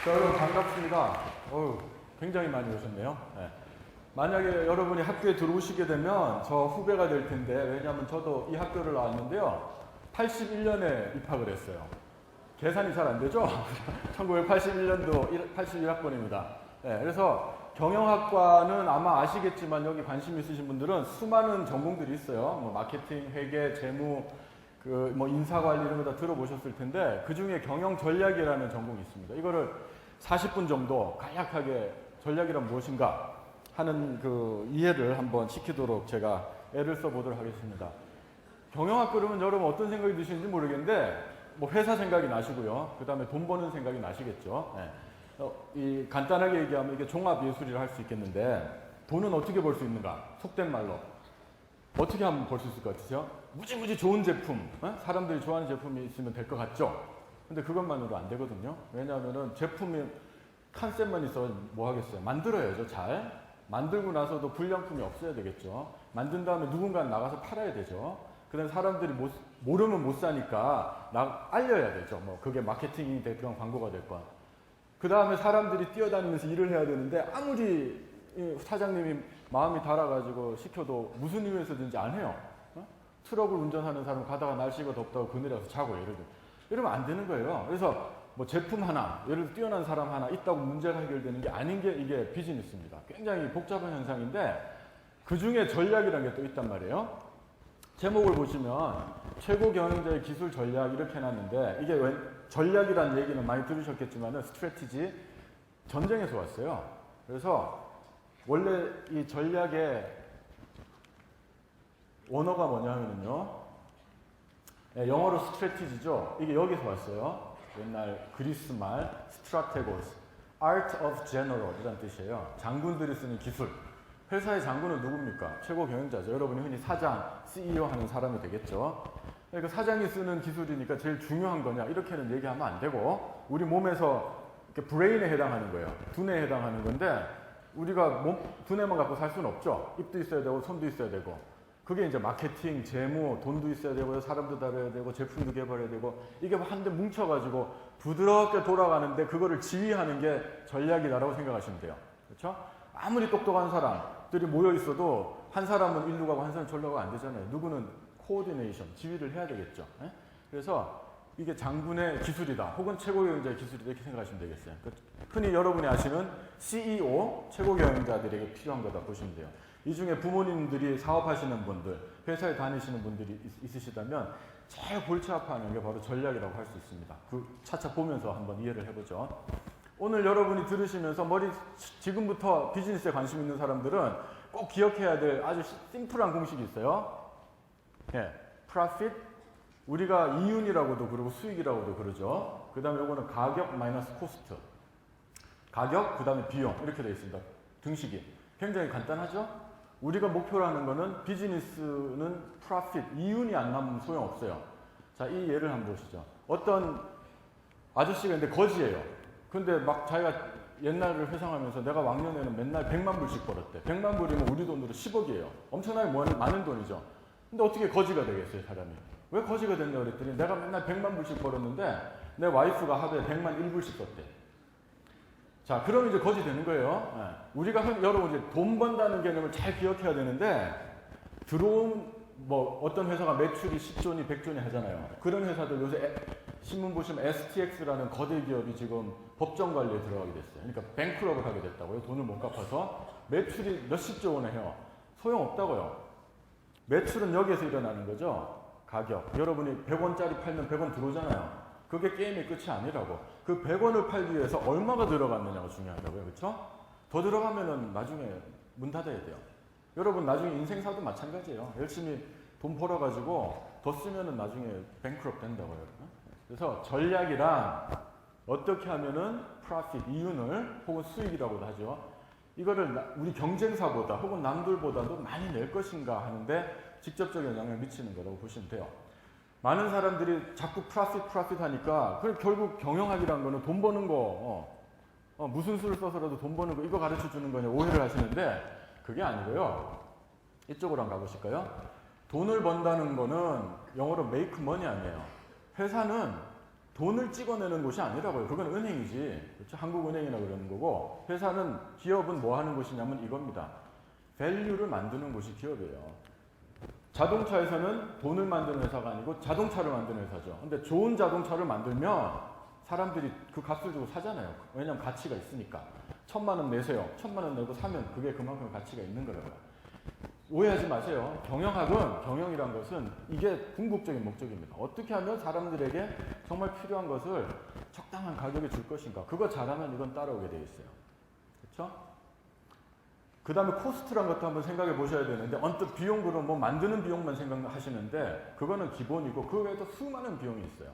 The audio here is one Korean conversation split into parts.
여러분 반갑습니다. 굉장히 많이 오셨네요. 네. 만약에 여러분이 학교에 들어오시게 되면 저 후배가 될 텐데, 왜냐하면 저도 이 학교를 나왔는데요. 81년에 입학을 했어요. 계산이 잘 안 되죠? 1981년도 81학번입니다. 네, 그래서 경영학과는 아마 아시겠지만 여기 관심 있으신 분들은 수많은 전공들이 있어요. 뭐 마케팅, 회계, 재무, 뭐 인사관리 이런 거 다 들어보셨을 텐데 그 중에 경영전략이라는 전공이 있습니다. 이거를 40분 정도 간략하게 전략이란 무엇인가 하는 그 이해를 한번 시키도록 제가 애를 써보도록 하겠습니다. 경영학 그러면 여러분 어떤 생각이 드시는지 모르겠는데 뭐 회사 생각이 나시고요. 그 다음에 돈 버는 생각이 나시겠죠. 네. 간단하게 얘기하면 이게 종합예술이라 할 수 있겠는데 돈은 어떻게 벌 수 있는가? 속된 말로 어떻게 하면 벌 수 있을 것 같으세요? 무지무지 좋은 제품, 사람들이 좋아하는 제품이 있으면 될 것 같죠? 근데 그것만으로 안 되거든요. 왜냐하면은 제품이 컨셉만 있어 뭐 하겠어요? 만들어야죠, 잘. 만들고 나서도 불량품이 없어야 되겠죠. 만든 다음에 누군가는 나가서 팔아야 되죠. 그 다음에 사람들이 모르면 못 사니까 알려야 되죠. 뭐 그게 마케팅이 됐건 광고가 됐건. 그 다음에 사람들이 뛰어다니면서 일을 해야 되는데 아무리 사장님이 마음이 달아가지고 시켜도 무슨 이유에서든지 안 해요. 트럭을 운전하는 사람 가다가 날씨가 덥다고 그늘에 가서 자고 예를 들어. 이러면 안 되는 거예요. 그래서 뭐 제품 하나, 예를 들어 뛰어난 사람 하나 있다고 문제가 해결되는 게 아닌 게 이게 비즈니스입니다. 굉장히 복잡한 현상인데 그 중에 전략이라는 게 또 있단 말이에요. 제목을 보시면 최고 경영자의 기술 전략 이렇게 해놨는데 이게 왜 전략이라는 얘기는 많이 들으셨겠지만 스트래티지 전쟁에서 왔어요. 그래서 원래 이 전략의 원어가 뭐냐 하면요. 영어로 스트래티지죠. 이게 여기서 왔어요. 옛날 그리스 말 스트라테고스, art of general 이란 뜻이에요. 장군들이 쓰는 기술. 회사의 장군은 누굽니까? 최고 경영자죠. 여러분이 흔히 사장, CEO 하는 사람이 되겠죠. 그러니까 사장이 쓰는 기술이니까 제일 중요한 거냐 이렇게는 얘기하면 안 되고 우리 몸에서 이렇게 브레인에 해당하는 거예요. 두뇌에 해당하는 건데 우리가 두뇌만 갖고 살 수는 없죠. 입도 있어야 되고 손도 있어야 되고 그게 이제 마케팅, 재무, 돈도 있어야 되고 사람도 다뤄야 되고 제품도 개발해야 되고 이게 한데 뭉쳐가지고 부드럽게 돌아가는데 그거를 지휘하는 게 전략이다라고 생각하시면 돼요. 그렇죠? 아무리 똑똑한 사람들이 모여 있어도 한 사람은 일로 가고 한 사람은 절로 가고 안 되잖아요. 누구는 코오디네이션, 지휘를 해야 되겠죠. 그래서 이게 장군의 기술이다 혹은 최고 경영자의 기술이다 이렇게 생각하시면 되겠어요. 흔히 여러분이 아시는 CEO, 최고 경영자들에게 필요한 거다 보시면 돼요. 이 중에 부모님들이 사업하시는 분들, 회사에 다니시는 분들이 있으시다면 제일 골치 아파하는 게 바로 전략이라고 할 수 있습니다. 그 차차 보면서 한번 이해를 해보죠. 오늘 여러분이 들으시면서 지금부터 비즈니스에 관심 있는 사람들은 꼭 기억해야 될 아주 심플한 공식이 있어요. profit, 우리가 이윤이라고도 그러고 수익이라고도 그러죠. 그 다음에 이거는 가격 마이너스 코스트. 가격, 그 다음에 비용 이렇게 되어 있습니다. 등식이. 굉장히 간단하죠? 우리가 목표로 하는 거는 비즈니스는 profit, 이윤이 안 나면 소용없어요. 자, 이 예를 한번 보시죠. 어떤 아저씨가 있는데 거지예요. 근데 막 자기가 옛날을 회상하면서 내가 왕년에는 맨날 100만 불씩 벌었대. 100만 불이면 우리 돈으로 10억이에요. 엄청나게 많은 돈이죠. 근데 어떻게 거지가 되겠어요, 사람이? 왜 거지가 됐냐 그랬더니 내가 맨날 100만 불씩 벌었는데 내 와이프가 하루에 100만 1불씩 썼대. 자, 그럼 이제 거지 되는 거예요. 우리가 여러분 이제 돈 번다는 개념을 잘 기억해야 되는데 들어온 어떤 회사가 매출이 10조니 100조니 하잖아요. 그런 회사들 요새 신문 보시면 STX라는 거대 기업이 지금 법정 관리에 들어가게 됐어요. 그러니까 뱅크럽을 하게 됐다고요. 돈을 못 갚아서 매출이 몇십조 원에 해요. 소용없다고요. 매출은 여기에서 일어나는 거죠. 가격. 여러분이 100원짜리 팔면 100원 들어오잖아요. 그게 게임의 끝이 아니라고. 그 100원을 팔기 위해서 얼마가 들어갔느냐가 중요하다고요. 그렇죠? 더 들어가면은 나중에 문 닫아야 돼요. 여러분 나중에 인생사도 마찬가지예요. 열심히 돈 벌어가지고 더 쓰면은 나중에 뱅크럽 된다고요. 그래서 전략이란 어떻게 하면은 profit, 이윤을 혹은 수익이라고도 하죠. 이거를 우리 경쟁사보다 혹은 남들보다도 많이 낼 것인가 하는데 직접적인 영향을 미치는 거라고 보시면 돼요. 많은 사람들이 자꾸 profit 하니까 결국 경영학이라는 거는 돈 버는 거 무슨 수를 써서라도 돈 버는 거 이거 가르쳐 주는 거냐 오해를 하시는데 그게 아니고요. 이쪽으로 한번 가보실까요? 돈을 번다는 거는 영어로 make money 아니에요. 회사는 돈을 찍어내는 곳이 아니라고요. 그건 은행이지. 그렇죠? 한국은행이나 그러는 거고, 회사는, 기업은 뭐 하는 곳이냐면 이겁니다. 밸류를 만드는 곳이 기업이에요. 자동차에서는 돈을 만드는 회사가 아니고 자동차를 만드는 회사죠. 근데 좋은 자동차를 만들면 사람들이 그 값을 주고 사잖아요. 왜냐면 가치가 있으니까. 1,000만 원 내세요. 1,000만 원 내고 사면 그게 그만큼 가치가 있는 거라고요. 오해하지 마세요. 경영이란 것은 이게 궁극적인 목적입니다. 어떻게 하면 사람들에게 정말 필요한 것을 적당한 가격에 줄 것인가. 그거 잘하면 이건 따라오게 되어 있어요. 그렇죠? 그 다음에 코스트란 것도 한번 생각해 보셔야 되는데, 언뜻 비용, 그럼 뭐 만드는 비용만 생각하시는데 그거는 기본이고 그 외에도 수많은 비용이 있어요.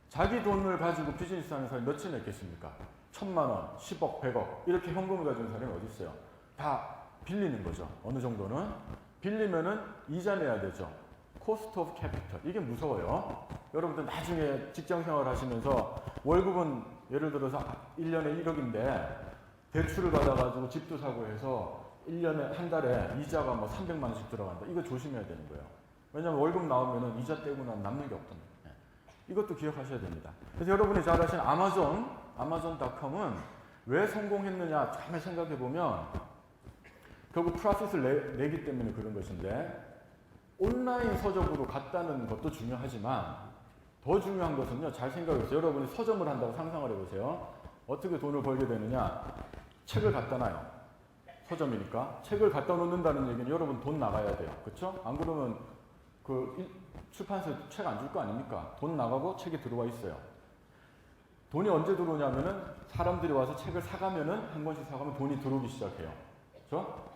자기 돈을 가지고 비즈니스 하는 사람이 몇이나 있겠습니까? 1,000만 원, 10억, 100억 이렇게 현금을 가진 사람이 어디 있어요? 다 빌리는 거죠. 어느 정도는. 빌리면은 이자 내야 되죠. 코스트 오브 캐피털. 이게 무서워요. 여러분들 나중에 직장 생활 하시면서 월급은 예를 들어서 1년에 1억인데 대출을 받아가지고 집도 사고 해서 1년에 한 달에 이자가 뭐 300만 원씩 들어간다. 이거 조심해야 되는 거예요. 왜냐하면 월급 나오면은 이자 떼고 나면 남는 게 없거든요. 이것도 기억하셔야 됩니다. 그래서 여러분이 잘 아시는 아마존.com은 왜 성공했느냐 잘 생각해 보면 결국 프로핏을 내기 때문에 그런 것인데, 온라인 서적으로 갔다는 것도 중요하지만 더 중요한 것은요, 잘 생각해 보세요. 여러분이 서점을 한다고 상상을 해보세요. 어떻게 돈을 벌게 되느냐? 책을 갖다 놔요. 서점이니까. 책을 갖다 놓는다는 얘기는 여러분 돈 나가야 돼요. 그렇죠? 안 그러면 그 출판사에 책 안 줄 거 아닙니까? 돈 나가고 책이 들어와 있어요. 돈이 언제 들어오냐면은 사람들이 와서 책을 사가면은 한 권씩 사가면 돈이 들어오기 시작해요. 그렇죠?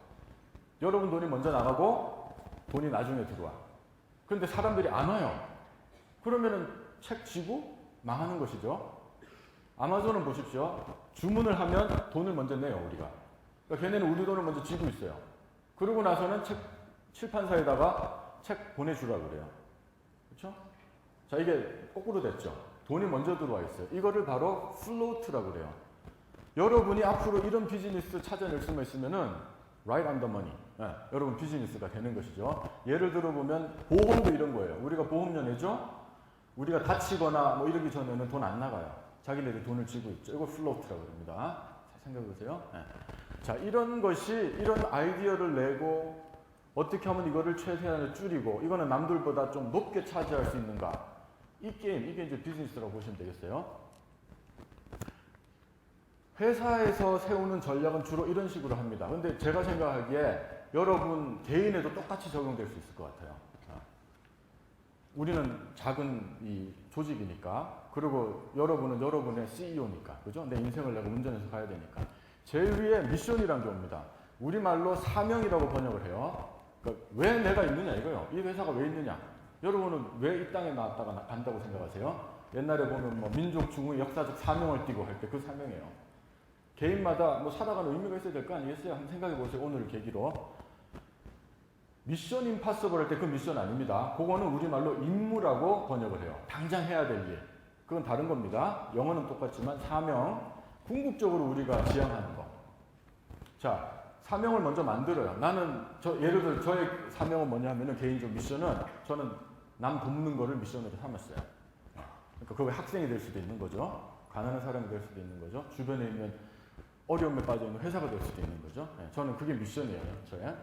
여러분 돈이 먼저 나가고 돈이 나중에 들어와. 그런데 사람들이 안 와요. 그러면은 책 지고 망하는 것이죠. 아마존은 보십시오. 주문을 하면 돈을 먼저 내요, 우리가. 그러니까 걔네는 우리 돈을 먼저 쥐고 있어요. 그러고 나서는 출판사에다가 책 보내주라고 그래요. 그렇죠? 자, 이게 거꾸로 됐죠. 돈이 먼저 들어와 있어요. 이거를 바로 플로트라고 그래요. 여러분이 앞으로 이런 비즈니스 찾아낼 수만 있으면은 right on the money. 네, 여러분 비즈니스가 되는 것이죠. 예를 들어 보면 보험도 이런 거예요. 우리가 보험료 내죠? 우리가 다치거나 뭐 이러기 전에는 돈 안 나가요. 자기네들이 돈을 쥐고 있죠. 이거 플로트라고 합니다. 생각해 보세요. 네. 자, 이런 아이디어를 내고 어떻게 하면 이거를 최대한 줄이고 이거는 남들보다 좀 높게 차지할 수 있는가? 이게 이제 비즈니스라고 보시면 되겠어요. 회사에서 세우는 전략은 주로 이런 식으로 합니다. 근데 제가 생각하기에 여러분 개인에도 똑같이 적용될 수 있을 것 같아요. 우리는 작은 이 조직이니까, 그리고 여러분은 여러분의 CEO니까, 그죠? 내 인생을 내가 운전해서 가야 되니까. 제일 위에 미션이라는 게 옵니다. 우리말로 사명이라고 번역을 해요. 그러니까 왜 내가 있느냐 이거요. 이 회사가 왜 있느냐. 여러분은 왜 이 땅에 나왔다가 간다고 생각하세요? 옛날에 보면 뭐 민족 중의 역사적 사명을 띠고 할 때 그 사명이에요. 개인마다 뭐 살아가는 의미가 있어야 될 거 아니겠어요? 한번 생각해 보세요. 오늘 계기로. 미션 임파서블 할 때 그 미션 아닙니다. 그거는 우리말로 임무라고 번역을 해요. 당장 해야 될 일. 그건 다른 겁니다. 영어는 똑같지만 사명, 궁극적으로 우리가 지향하는 거. 자, 사명을 먼저 만들어요. 예를 들어 저의 사명은 뭐냐 하면은 개인적 미션은 저는 남 돕는 거를 미션으로 삼았어요. 그러니까 그게 학생이 될 수도 있는 거죠. 가난한 사람이 될 수도 있는 거죠. 주변에 있는 어려움에 빠져 있는 회사가 될 수도 있는 거죠. 저는 그게 미션이에요. 저의.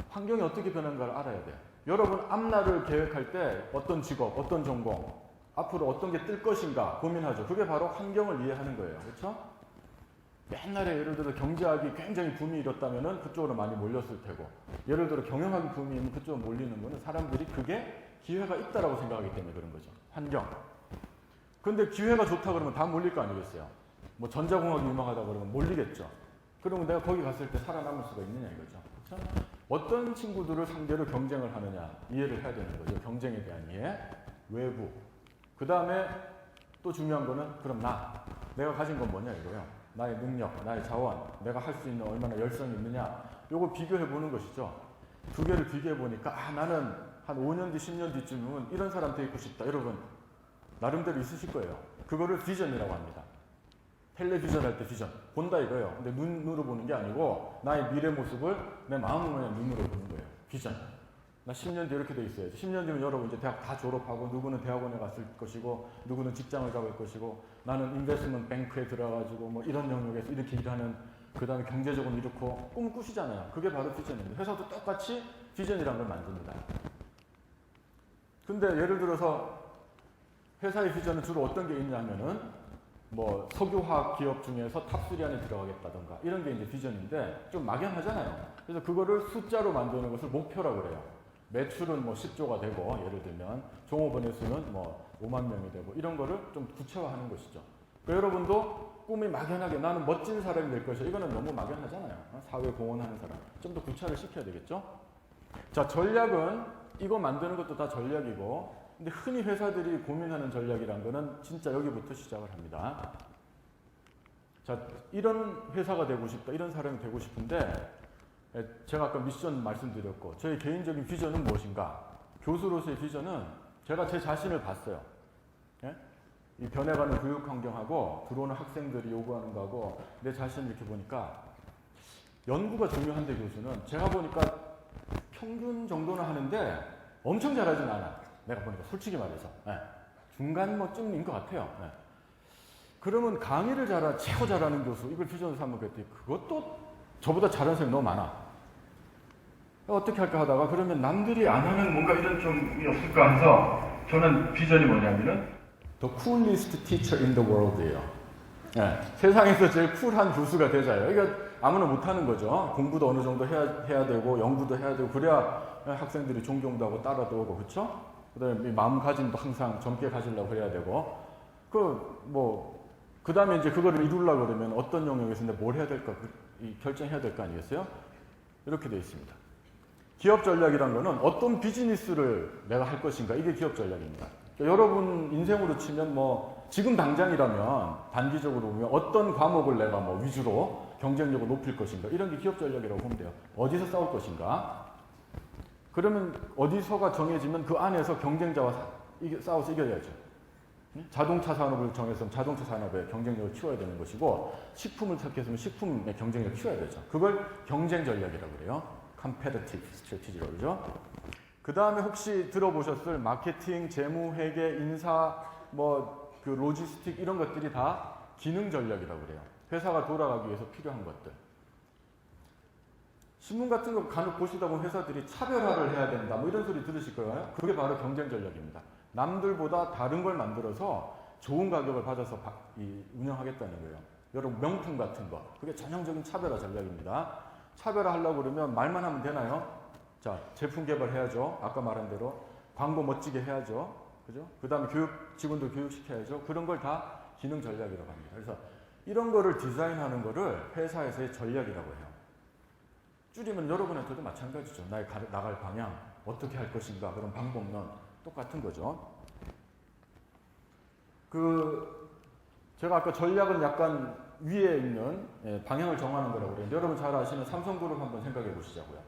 환경이 어떻게 변한가를 알아야 돼요. 여러분 앞날을 계획할 때 어떤 직업, 어떤 전공, 앞으로 어떤 게 뜰 것인가 고민하죠. 그게 바로 환경을 이해하는 거예요. 그렇죠? 옛날에 예를 들어 경제학이 굉장히 붐이 일었다면은 그쪽으로 많이 몰렸을 테고, 예를 들어 경영학이 붐이 있는 그쪽으로 몰리는 거는 사람들이 그게 기회가 있다라고 생각하기 때문에 그런 거죠. 환경. 근데 기회가 좋다 그러면 다 몰릴 거 아니겠어요? 뭐 전자공학이 유명하다 그러면 몰리겠죠. 그러면 내가 거기 갔을 때 살아남을 수가 있느냐 이거죠. 그렇죠? 어떤 친구들을 상대로 경쟁을 하느냐 이해를 해야 되는 거죠. 경쟁에 대한 이해. 외부. 그 다음에 또 중요한 거는 그럼 내가 가진 건 뭐냐 이거요. 나의 능력, 나의 자원, 내가 할 수 있는 얼마나 열성이 있느냐, 요거 비교해 보는 것이죠. 두 개를 비교해 보니까 나는 한 5년 뒤, 10년 뒤쯤은 이런 사람 되고 싶다. 여러분 나름대로 있으실 거예요. 그거를 비전이라고 합니다. 텔레비전 할 때 비전 본다 이거예요. 근데 눈으로 보는 게 아니고 나의 미래 모습을 내 마음으로 그냥 눈으로 보는 거예요. 비전. 나 10년 뒤에 이렇게 돼 있어야지. 10년 뒤면 여러분 이제 대학 다 졸업하고 누구는 대학원에 갔을 것이고 누구는 직장을 잡을 것이고 나는 인베스트먼트 뱅크에 들어가가지고 뭐 이런 영역에서 이렇게 일하는 그 다음에 경제적으로 이렇고 꿈을 꾸시잖아요. 그게 바로 비전입니다. 회사도 똑같이 비전이라는 걸 만듭니다. 근데 예를 들어서 회사의 비전은 주로 어떤 게 있냐면은 뭐 석유화학 기업 중에서 탑3 안에 들어가겠다던가 이런 게 이제 비전인데 좀 막연하잖아요. 그래서 그거를 숫자로 만드는 것을 목표라고 그래요. 매출은 뭐 10조가 되고 예를 들면 종업원의 수는 뭐 5만 명이 되고 이런 거를 좀 구체화하는 것이죠. 그러니까 여러분도 꿈이 막연하게 나는 멋진 사람이 될 것이야. 이거는 너무 막연하잖아요. 사회 공헌하는 사람. 좀 더 구체화를 시켜야 되겠죠. 자, 전략은 이거 만드는 것도 다 전략이고 근데 흔히 회사들이 고민하는 전략이란 거는 진짜 여기부터 시작을 합니다. 자, 이런 회사가 되고 싶다. 이런 사람이 되고 싶은데 제가 아까 미션 말씀드렸고 저의 개인적인 비전은 무엇인가? 교수로서의 비전은 제가 제 자신을 봤어요. 예? 이 변해가는 교육 환경하고 들어오는 학생들이 요구하는 거하고 내 자신을 이렇게 보니까 연구가 중요한데 교수는 제가 보니까 평균 정도는 하는데 엄청 잘하진 않아. 내가 보니까 솔직히 말해서 중간 뭐쯤인 것 같아요. 그러면 강의를 최고 잘하는 교수 이걸 비전으로 삼겠더니 그것도 저보다 잘하는 사람이 너무 많아. 어떻게 할까 하다가 그러면 남들이 안 하는 뭔가 이런 점이 없을까 해서 저는 비전이 뭐냐면은 The coolest teacher in the world예요. 세상에서 제일 쿨한 교수가 되자요. 이거 아무나 못하는 거죠. 공부도 어느 정도 해야 되고 연구도 해야 되고 그래야 학생들이 존경도 하고 따라도 오고 그렇죠? 그다음에 마음가짐도 항상 젊게 가지려고 해야 되고 그 다음에 이제 그거를 이루려고 그러면 어떤 영역에서 뭘 해야 될까 결정해야 될 거 아니겠어요? 이렇게 되어 있습니다. 기업 전략이란 거는 어떤 비즈니스를 내가 할 것인가 이게 기업 전략입니다. 그러니까 여러분 인생으로 치면 지금 당장이라면 단기적으로 보면 어떤 과목을 내가 위주로 경쟁력을 높일 것인가 이런 게 기업 전략이라고 보면 돼요. 어디서 싸울 것인가? 그러면 어디서가 정해지면 그 안에서 경쟁자와 싸워서 이겨야죠. 자동차 산업을 정했으면 자동차 산업의 경쟁력을 키워야 되는 것이고 식품을 택했으면 식품의 경쟁력을 키워야 되죠. 그걸 경쟁 전략이라고 그래요. Competitive Strategy라고 그러죠. 그 다음에 혹시 들어보셨을 마케팅, 재무, 회계, 인사, 로지스틱 이런 것들이 다 기능 전략이라고 그래요. 회사가 돌아가기 위해서 필요한 것들. 신문 같은 거 간혹 보시다 보면 회사들이 차별화를 해야 된다 이런 소리 들으실 거예요. 그게 바로 경쟁 전략입니다. 남들보다 다른 걸 만들어서 좋은 가격을 받아서 운영하겠다는 거예요. 여러분 명품 같은 거 그게 전형적인 차별화 전략입니다. 차별화 하려고 그러면 말만 하면 되나요? 자, 제품 개발해야죠. 아까 말한 대로 광고 멋지게 해야죠. 그죠? 그 다음에 직원들 교육시켜야죠. 그런 걸 다 기능 전략이라고 합니다. 그래서 이런 거를 디자인하는 거를 회사에서의 전략이라고 해요. 줄이면 여러분한테도 마찬가지죠. 나갈 방향, 어떻게 할 것인가, 그런 방법론 똑같은 거죠. 제가 아까 전략은 약간 위에 있는 방향을 정하는 거라고 그래요. 여러분 잘 아시는 삼성그룹 한번 생각해 보시자고요.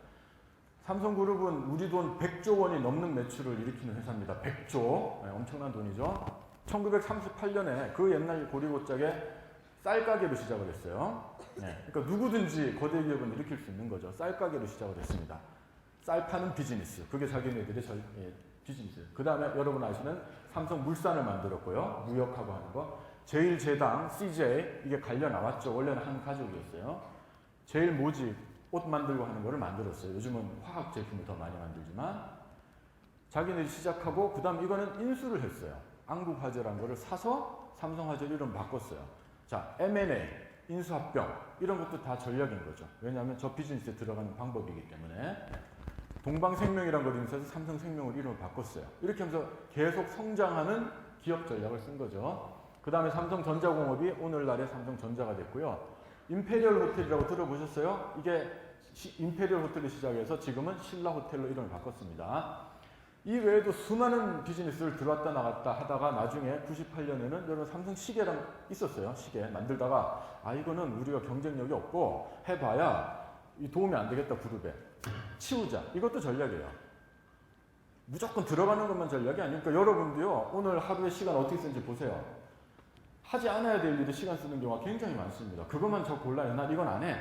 삼성그룹은 우리 돈 100조 원이 넘는 매출을 일으키는 회사입니다. 100조. 엄청난 돈이죠. 1938년에 그 옛날 고리고짝에 쌀 가게로 시작을 했어요. 그러니까 누구든지 거대 기업은 일으킬 수 있는 거죠. 쌀 가게로 시작을 했습니다. 쌀 파는 비즈니스. 그게 자기네들의 비즈니스. 그 다음에 여러분 아시는 삼성물산을 만들었고요. 무역하고 하는 거. 제일제당, CJ 이게 갈려 나왔죠. 원래는 한 가족이었어요. 제일모직 옷 만들고 하는 거를 만들었어요. 요즘은 화학 제품을 더 많이 만들지만 자기네들이 시작하고 그 다음 이거는 인수를 했어요. 안국화재라는 거를 사서 삼성화재로 이름 바꿨어요. 자, M&A, 인수합병 이런 것도 다 전략인 거죠. 왜냐하면 저 비즈니스에 들어가는 방법이기 때문에 동방생명이라는 걸 인수해서 삼성생명으로 이름을 바꿨어요. 이렇게 하면서 계속 성장하는 기업 전략을 쓴 거죠. 그 다음에 삼성전자공업이 오늘날의 삼성전자가 됐고요. 임페리얼 호텔이라고 들어보셨어요? 이게 임페리얼 호텔을 시작해서 지금은 신라호텔로 이름을 바꿨습니다. 이 외에도 수많은 비즈니스를 들어왔다 나갔다 하다가 나중에 98년에는 여러분 삼성 시계랑 있었어요. 시계 만들다가 이거는 우리가 경쟁력이 없고 해봐야 도움이 안 되겠다 그룹에 치우자. 이것도 전략이에요. 무조건 들어가는 것만 전략이 아니니까 여러분도요. 오늘 하루의 시간 어떻게 쓰는지 보세요. 하지 않아야 될 일에 시간 쓰는 경우가 굉장히 많습니다. 그것만 저 골라요. 난 이건 안 해.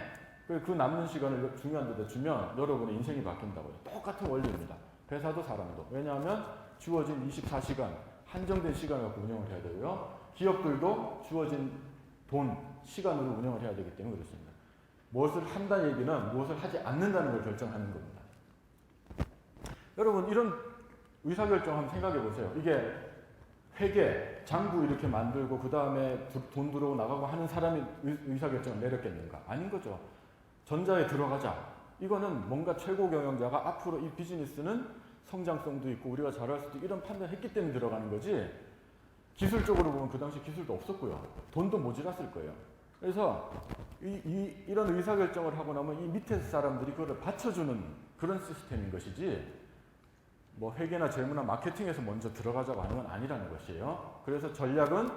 그 남는 시간을 중요한 데다 주면 여러분의 인생이 바뀐다고요. 똑같은 원리입니다. 회사도 사람도. 왜냐하면 주어진 24시간, 한정된 시간을 갖고 운영을 해야 되고요. 기업들도 주어진 돈, 시간으로 운영을 해야 되기 때문에 그렇습니다. 무엇을 한다는 얘기는 무엇을 하지 않는다는 걸 결정하는 겁니다. 여러분, 이런 의사결정 한번 생각해 보세요. 이게 회계, 장부 이렇게 만들고 그 다음에 돈 들어오고 나가고 하는 사람이 의사결정을 내렸겠는가? 아닌 거죠. 전자에 들어가자. 이거는 뭔가 최고 경영자가 앞으로 이 비즈니스는 성장성도 있고 우리가 잘할 수도 있고 이런 판단을 했기 때문에 들어가는 거지, 기술적으로 보면 그 당시 기술도 없었고요. 돈도 모자랐을 거예요. 그래서 이런 의사결정을 하고 나면 이 밑에 사람들이 그걸 받쳐주는 그런 시스템인 것이지, 뭐 회계나 재무나 마케팅에서 먼저 들어가자고 하는 건 아니라는 것이에요. 그래서 전략은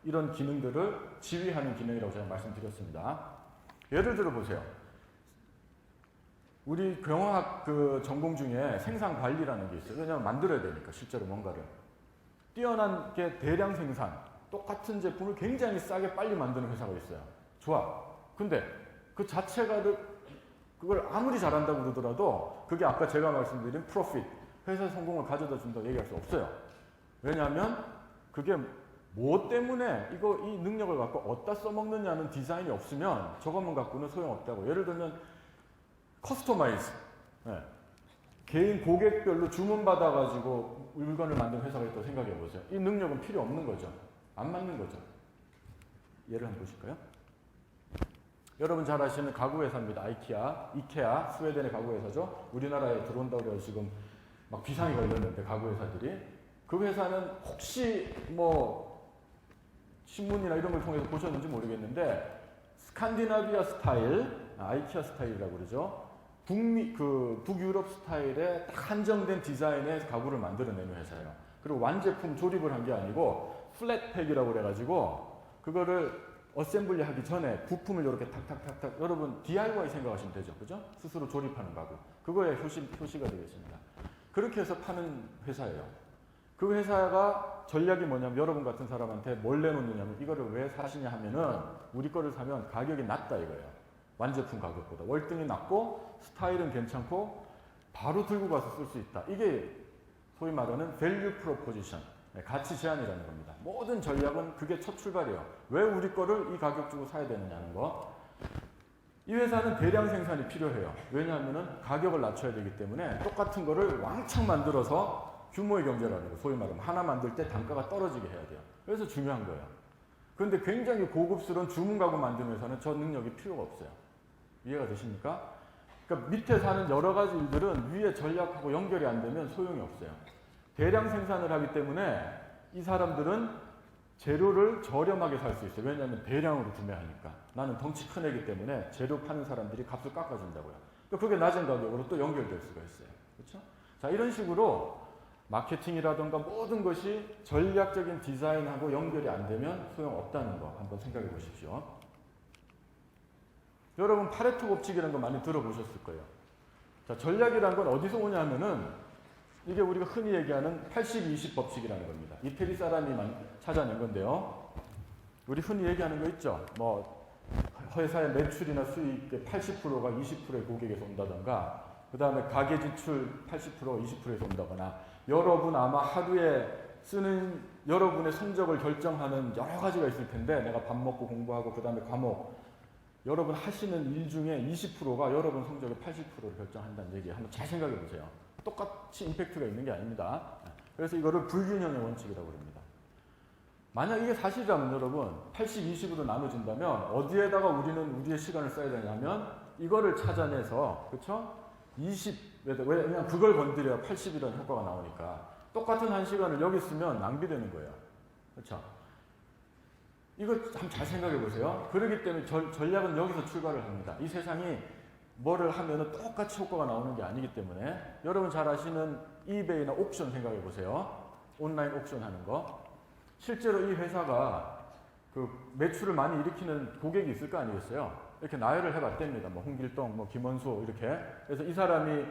이런 기능들을 지휘하는 기능이라고 제가 말씀드렸습니다. 예를 들어 보세요. 우리 경영학 그 전공 중에 생산 관리라는 게 있어요. 왜냐하면 만들어야 되니까 실제로 뭔가를. 뛰어난 게 대량 생산, 똑같은 제품을 굉장히 싸게 빨리 만드는 회사가 있어요. 좋아. 근데 그 자체가 그걸 아무리 잘한다고 그러더라도 그게 아까 제가 말씀드린 프로핏, 회사 성공을 가져다 준다고 얘기할 수 없어요. 왜냐하면 그게 뭐 때문에 이 능력을 갖고 어디다 써먹느냐는 디자인이 없으면 저것만 갖고는 소용없다고. 예를 들면 커스터마이즈. 네. 개인 고객별로 주문받아가지고 물건을 만든 회사가 있다고 생각해 보세요. 이 능력은 필요 없는 거죠. 안 맞는 거죠. 예를 한번 보실까요? 여러분 잘 아시는 가구 회사입니다. 이케아, 스웨덴의 가구 회사죠. 우리나라에 들어온다고 해서 지금 막 비상이 걸렸는데, 가구 회사들이. 그 회사는 혹시 뭐 신문이나 이런 걸 통해서 보셨는지 모르겠는데, 스칸디나비아 스타일, 아이케아 스타일이라고 그러죠. 북유럽 스타일의 딱 한정된 디자인의 가구를 만들어내는 회사예요. 그리고 완제품 조립을 한 게 아니고 플랫팩이라고 그래가지고 그거를 어셈블리 하기 전에 부품을 이렇게 탁탁탁탁, 여러분 DIY 생각하시면 되죠. 그죠? 스스로 조립하는 가구. 그거의 표시가 되겠습니다. 그렇게 해서 파는 회사예요. 그 회사가 전략이 뭐냐면, 여러분 같은 사람한테 뭘 내놓느냐면, 이거를 왜 사시냐 하면은 우리 거를 사면 가격이 낮다 이거예요. 완제품 가격보다. 월등히 낮고 스타일은 괜찮고 바로 들고 가서 쓸 수 있다. 이게 소위 말하는 value proposition, 가치 제한이라는 겁니다. 모든 전략은 그게 첫 출발이에요. 왜 우리 거를 이 가격 주고 사야 되느냐는 거. 이 회사는 대량 생산이 필요해요. 왜냐하면 가격을 낮춰야 되기 때문에 똑같은 거를 왕창 만들어서 규모의 경제라는 거, 소위 말하면 하나 만들 때 단가가 떨어지게 해야 돼요. 그래서 중요한 거예요. 그런데 굉장히 고급스러운 주문 가구 만드는 회사는 저 능력이 필요가 없어요. 이해가 되십니까? 그러니까 밑에 사는 여러 가지 일들은 위에 전략하고 연결이 안 되면 소용이 없어요. 대량 생산을 하기 때문에 이 사람들은 재료를 저렴하게 살 수 있어요. 왜냐하면 대량으로 구매하니까. 나는 덩치 큰 애기 때문에 재료 파는 사람들이 값을 깎아준다고요. 그게 낮은 가격으로 또 연결될 수가 있어요. 그렇죠? 자, 이런 식으로 마케팅이라든가 모든 것이 전략적인 디자인하고 연결이 안 되면 소용없다는 거 한번 생각해 보십시오. 여러분 파레토 법칙이라는 거 많이 들어보셨을 거예요. 자, 전략이라는 건 어디서 오냐면은 이게 우리가 흔히 얘기하는 80-20 법칙이라는 겁니다. 이태리 사람이 찾아낸 건데요. 우리 흔히 얘기하는 거 있죠. 뭐 회사의 매출이나 수익의 80%가 20%의 고객에서 온다던가, 그 다음에 가계 지출 80%가 20%에서 온다거나, 여러분 아마 하루에 쓰는 여러분의 성적을 결정하는 여러 가지가 있을 텐데, 내가 밥 먹고 공부하고 그 다음에 과목, 여러분 하시는 일 중에 20%가 여러분 성적의 80%를 결정한다는 얘기 한번 잘 생각해 보세요. 똑같이 임팩트가 있는 게 아닙니다. 그래서 이거를 불균형의 원칙이라고 합니다. 만약 이게 사실이라면 여러분 80-20으로 나눠진다면 어디에다가 우리는 우리의 시간을 써야 되냐면 이거를 찾아내서, 그렇죠? 20, 왜냐면 그걸 건드려야 80이라는 효과가 나오니까 똑같은 한 시간을 여기 쓰면 낭비되는 거예요. 그렇죠? 이거 참 잘 생각해 보세요. 그렇기 때문에 전략은 여기서 출발을 합니다. 이 세상이 뭐를 하면은 똑같이 효과가 나오는 게 아니기 때문에, 여러분 잘 아시는 이베이나 옥션 생각해 보세요. 온라인 옥션 하는 거. 실제로 이 회사가 그 매출을 많이 일으키는 고객이 있을 거 아니겠어요? 이렇게 나열을 해봤답니다. 뭐 홍길동, 뭐 김원수 이렇게. 그래서 이 사람이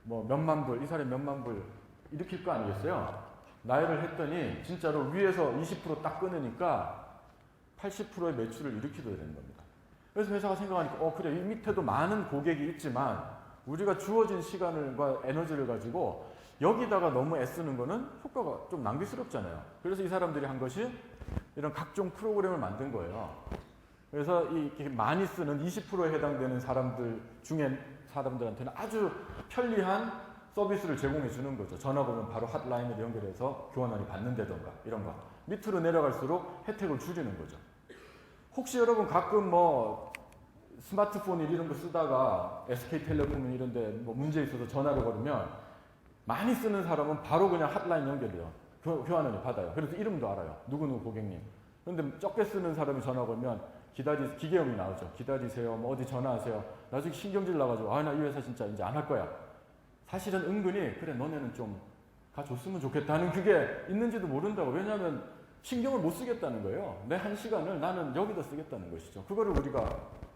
뭐 몇만 불, 이 사람이 몇만 불 일으킬 거 아니겠어요? 나열을 했더니 진짜로 위에서 20% 딱 끊으니까 80%의 매출을 일으키게 되는 겁니다. 그래서 회사가 생각하니까 그래, 이 밑에도 많은 고객이 있지만 우리가 주어진 시간과 에너지를 가지고 여기다가 너무 애쓰는 거는 효과가 좀 낭비스럽잖아요. 그래서 이 사람들이 한 것이 이런 각종 프로그램을 만든 거예요. 그래서 이 많이 쓰는 20%에 해당되는 사람들한테는 아주 편리한 서비스를 제공해 주는 거죠. 전화 보면 바로 핫라인을 연결해서 교환원이 받는다던가 이런 거. 밑으로 내려갈수록 혜택을 줄이는 거죠. 혹시 여러분 가끔 뭐 스마트폰 이런 거 쓰다가 SK텔레콤 이런 데 뭐 문제 있어서 전화를 걸으면 많이 쓰는 사람은 바로 그냥 핫라인 연결돼요. 교환원이 받아요. 그래서 이름도 알아요. 누구누구 고객님. 그런데 적게 쓰는 사람이 전화 걸면 기계음이 나오죠. 기다리세요. 뭐 어디 전화하세요. 나중에 신경질 나가지고 나 이 회사 진짜 이제 안 할 거야. 사실은 은근히 그래 너네는 좀 가줬으면 좋겠다는 그게 있는지도 모른다고. 왜냐하면 신경을 못 쓰겠다는 거예요. 내 한 시간을 나는 여기다 쓰겠다는 것이죠. 그거를 우리가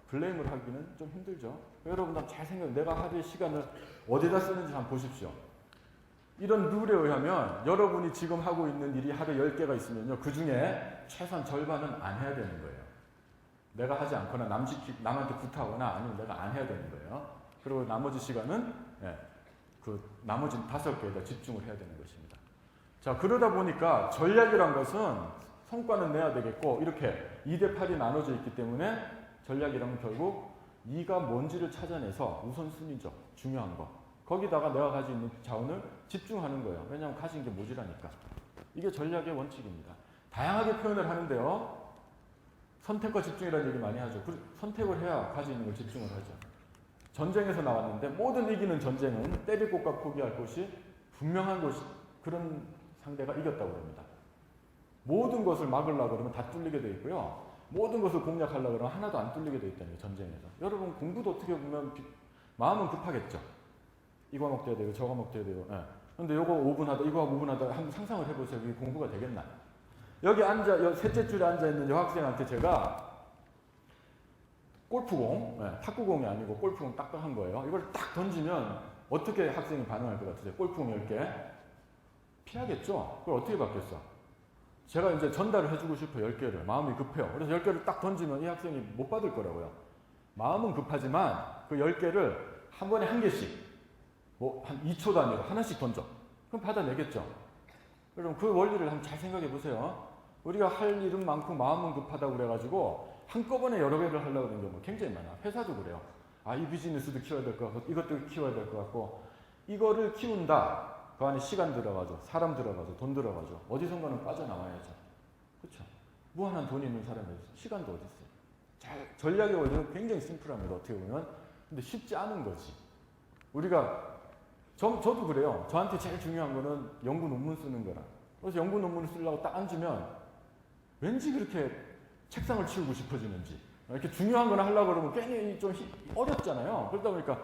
블레임을 하기는 좀 힘들죠. 여러분 잘 생각해. 내가 하루의 시간을 어디다 쓰는지 한번 보십시오. 이런 룰에 의하면 여러분이 지금 하고 있는 일이 하루 10개가 있으면요. 그 중에 최소한 절반은 안 해야 되는 거예요. 내가 하지 않거나 남한테 부탁하거나 아니면 내가 안 해야 되는 거예요. 그리고 나머지 시간은 그 나머지 5개에다 집중을 해야 되는 것입니다. 자, 그러다 보니까 전략이란 것은 성과는 내야 되겠고 이렇게 2대8이 나눠져 있기 때문에 전략이라면 결국 이가 뭔지를 찾아내서 우선순위죠. 중요한 거. 거기다가 내가 가지고 있는 자원을 집중하는 거예요. 왜냐하면 가진 게 모자라니까. 이게 전략의 원칙입니다. 다양하게 표현을 하는데요. 선택과 집중이라는 얘기 많이 하죠. 선택을 해야 가지고 있는 걸 집중을 하죠. 전쟁에서 나왔는데 모든 이기는 전쟁은 때릴 곳과 포기할 곳이 분명한 곳이 그런 상대가 이겼다고 합니다. 모든 것을 막으려고 그러면 다 뚫리게 되어 있고요. 모든 것을 공략하려고 그러면 하나도 안 뚫리게 되어 있다는 거예요. 전쟁에서. 여러분 공부도 어떻게 보면 마음은 급하겠죠. 이거 과목 돼야 되고 저거 과목 돼야 되고. 근데 이거 5분 하다 이거 하고 5분 하다 한번 상상을 해보세요. 이게 공부가 되겠나. 여기 셋째 줄에 앉아있는 여학생한테 제가 골프공, 탁구공이 아니고 골프공 딱딱한 거예요. 이걸 딱 던지면 어떻게 학생이 반응할 것 같으세요? 골프공 10개? 피하겠죠? 그걸 어떻게 받겠어? 제가 이제 전달을 해주고 싶어요. 10개를. 마음이 급해요. 그래서 10개를 딱 던지면 이 학생이 못 받을 거라고요. 마음은 급하지만 그 10개를 한 번에 한 개씩 뭐 한 2초 단위로 하나씩 던져. 그럼 받아내겠죠? 그럼 그 원리를 한번 잘 생각해 보세요. 우리가 할 일은 많고 마음은 급하다고 그래가지고 한꺼번에 여러 개를 하려고 하는 경우가 굉장히 많아. 회사도 그래요. 이 비즈니스도 키워야 될 것 같고 이것도 키워야 될 것 같고 이거를 키운다. 그 안에 시간 들어가죠. 사람 들어가죠. 돈 들어가죠. 어디선가는 빠져나와야죠. 그렇죠? 무한한 돈이 있는 사람이 있어요. 시간도 어디 있어요? 전략의 원리는 굉장히 심플합니다. 어떻게 보면. 근데 쉽지 않은 거지. 우리가 저도 그래요. 저한테 제일 중요한 거는 연구 논문 쓰는 거라. 그래서 연구 논문을 쓰려고 딱 앉으면 왠지 그렇게 책상을 치우고 싶어지는지. 이렇게 중요한 거나 하려고 그러면 괜히 좀 어렵잖아요. 그러다 보니까